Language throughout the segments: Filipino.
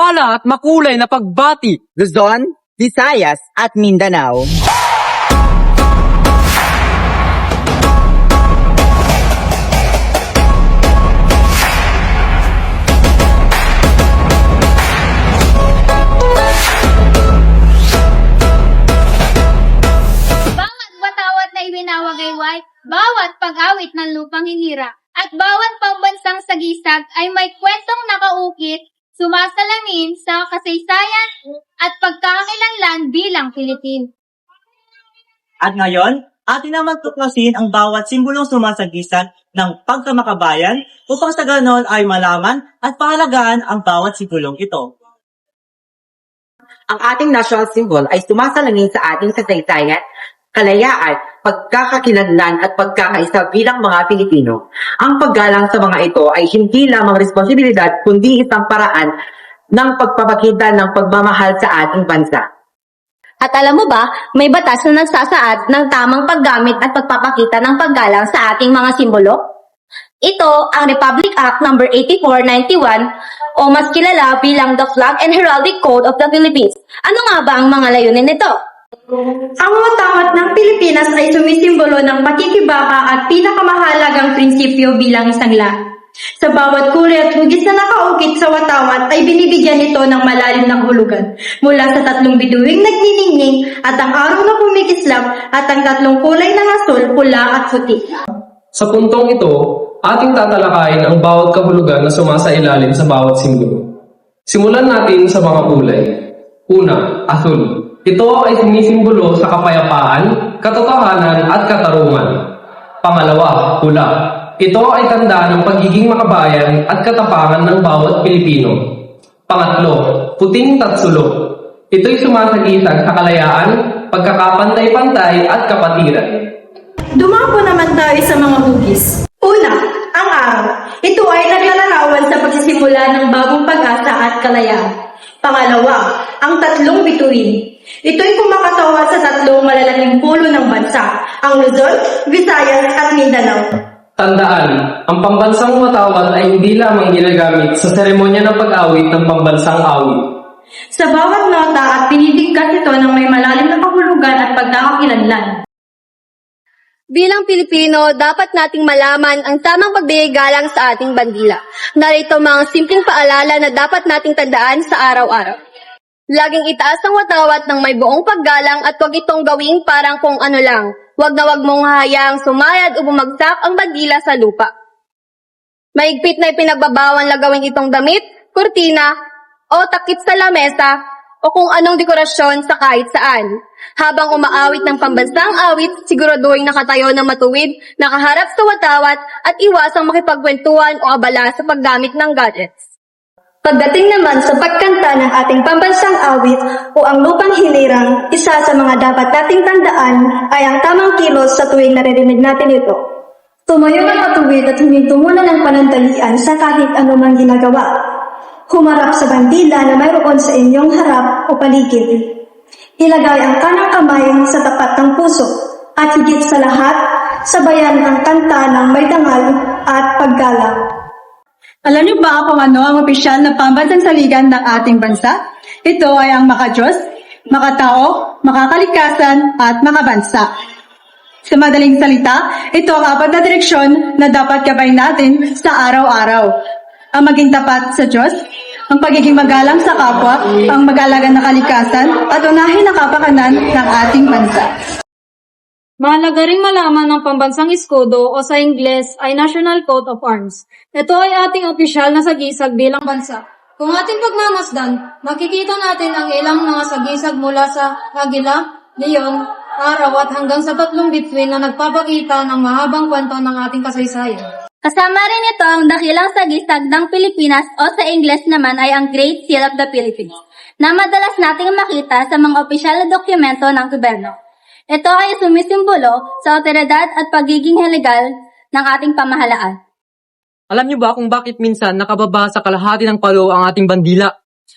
mapagpala at makulay na pagbati. Luzon, Visayas at Mindanao. Bawat watawat na iwinawagayway, bawat pag-awit ng lupang hinira, at bawat pambansang sagisag ay may kwentong nakaukit, sumasalamin sa kasaysayan at pagkakakilanlan bilang Pilipino. At ngayon, atin naman tuklasin ang bawat simbolong sumasagisag ng pagkamakabayan upang sa ganon ay malaman at pahalagaan ang bawat simbolong ito. Ang ating national symbol ay sumasalamin sa ating kasaysayan, kalayaan, pagkakakilanlan at pagkakaisa bilang mga Pilipino. Ang paggalang sa mga ito ay hindi lamang responsibilidad kundi isang paraan ng pagpapakita ng pagmamahal sa ating bansa. At alam mo ba, may batas na nagsasaad ng tamang paggamit at pagpapakita ng paggalang sa ating mga simbolo? Ito ang Republic Act No. 8491 o mas kilala bilang the Flag and Heraldic Code of the Philippines. Ano nga ba ang mga layunin nito? Ang watawat ng Pilipinas ay sumisimbolo ng pakikibaka at pinakamahalagang prinsipyo bilang isang lahat. Sa bawat kulay at hugis na nakaukit sa watawat ay binibigyan ito ng malalim na hulugan. Mula sa tatlong bituing nagniningning at ang araw na kumikislap at ang tatlong kulay ng asul, pula at puti. Sa puntong ito, ating tatalakayin ang bawat kahulugan na sumasailalim sa bawat simbolo. Simulan natin sa mga kulay. Una, asul. Ito ay sumisimbolo sa kapayapaan, katotohanan at katarungan. Pangalawa, pula. Ito ay tanda ng pagiging makabayan at katapangan ng bawat Pilipino. Pangatlo, puting tatsulok. Ito'y sumasagisag sa kalayaan, pagkakapantay-pantay at kapatiran. Dumako naman tayo sa mga hugis. Una, ang araw. Ito ay naglalarawan sa pagsisimula ng bagong pag-asa at kalayaan. Pangalawa, ang tatlong bituin. Ito'y kumakatawa sa tatlong malalaking pulo ng bansa, ang Luzon, Visayas at Mindanao. Tandaan, ang pambansang watawat ay hindi lamang ginagamit sa seremonya ng pag-awit ng pambansang awit. Sa bawat nota at pinibigkas ito ng may malalim na kahulugan at pagkakakilanlan. Bilang Pilipino, dapat nating malaman ang tamang pagbigay galang sa ating bandila. Narito mga simpleng paalala na dapat nating tandaan sa araw-araw. Laging itaas ang watawat ng may buong paggalang at huwag itong gawing parang kung ano lang. Huwag na huwag mong hayaang sumayad o bumagsak ang bandila sa lupa. Maigpit na ipinagbabawal na gawin itong damit, kurtina, o takip sa lamesa, o kung anong dekorasyon sa kahit saan. Habang umaawit ng pambansang awit, siguraduhin nakatayo ng matuwid, nakaharap sa watawat, at iwasang makipagkwentuhan o abala sa paggamit ng gadgets. Pagdating naman sa pagkanta ng ating pambansang awit o ang lupang hilirang, isa sa mga dapat nating tandaan ay ang tamang kilos sa tuwing naririnig natin ito. Tumayo ng matuwid at huminto muna ng panandalian sa kahit anumang ginagawa. Humarap sa bandila na mayroon sa inyong harap o paligid. Ilagay ang kanang kamay sa tapat ng puso at higit sa lahat, sabayan ang kanta ng may dangal at paggalang. Alam niyo ba kung ano ang opisyal na pambansang saligan ng ating bansa? Ito ay ang makadiyos, makatao, makakalikasan at makabansa. Sa madaling salita, ito ang apat na direksyon na dapat gabayin natin sa araw-araw. Ang maging tapat sa Diyos, ang pagiging magalang sa kapwa, ang mag-alaga ng kalikasan at unahin ang kapakanan ng ating bansa. Mahalaga ring malaman ng pambansang eskudo o sa Ingles ay National Coat of Arms. Ito ay ating opisyal na sagisag bilang bansa. Kung ating pagmamasdan, makikita natin ang ilang mga sagisag mula sa agila, leon, araw at hanggang sa tatlong bituin na nagpapakita ng mahabang kwento ng ating kasaysayan. Kasama rin ito ang dakilang sagisag ng Pilipinas o sa Ingles naman ay ang Great Seal of the Philippines, na madalas nating makita sa mga opisyal na dokumento ng gobyerno. Ito ay sumisimbolo sa otoridad at pagiging legal ng ating pamahalaan. Alam niyo ba kung bakit minsan nakababa sa kalahati ng palo ang ating bandila?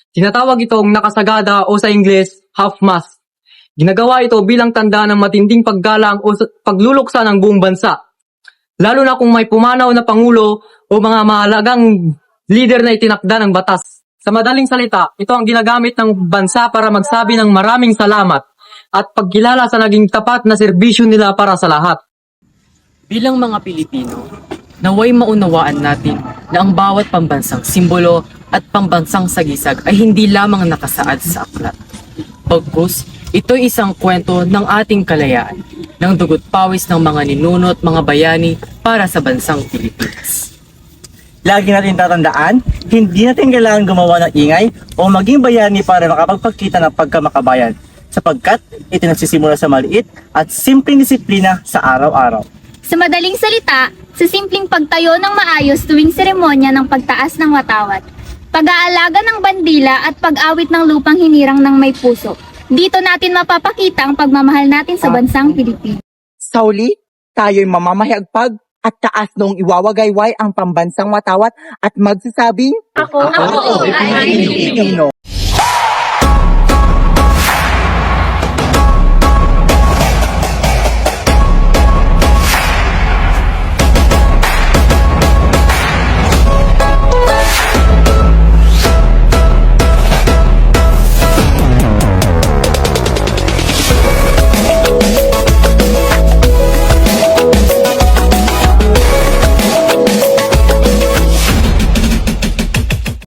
Tinatawag itong nakasagada o sa Ingles, half-mast. Ginagawa ito bilang tanda ng matinding paggalang o pagluluksa ng buong bansa. Lalo na kung may pumanaw na pangulo o mga mahalagang leader na itinakda ng batas Sa madaling salita, ito ang ginagamit ng bansa para magsabi ng maraming salamat at pagkilala sa naging tapat na serbisyo nila para sa lahat. Bilang mga Pilipino, naway maunawaan natin na ang bawat pambansang simbolo at pambansang sagisag ay hindi lamang nakasaad sa aklat. Bagkus, ito'y isang kwento ng ating kalayaan, ng dugot pawis ng mga ninuno at mga bayani para sa bansang Pilipinas. Lagi natin tatandaan, hindi natin kailangan gumawa ng ingay o maging bayani para makapagpakita ng pagkamakabayan, sapagkat ito nagsisimula sa maliit at simpleng disiplina sa araw-araw. Sa madaling salita, sa simpleng pagtayo ng maayos tuwing seremonya ng pagtaas ng watawat, pag-aalaga ng bandila at pag-awit ng lupang hinirang ng may puso. Dito natin mapapakita ang pagmamahal natin sa bansang Pilipinas. Sa huli, tayo'y mamamahagpag at taas noong iwawagayway ang pambansang watawat at magsasabing, Ako ay Pilipino.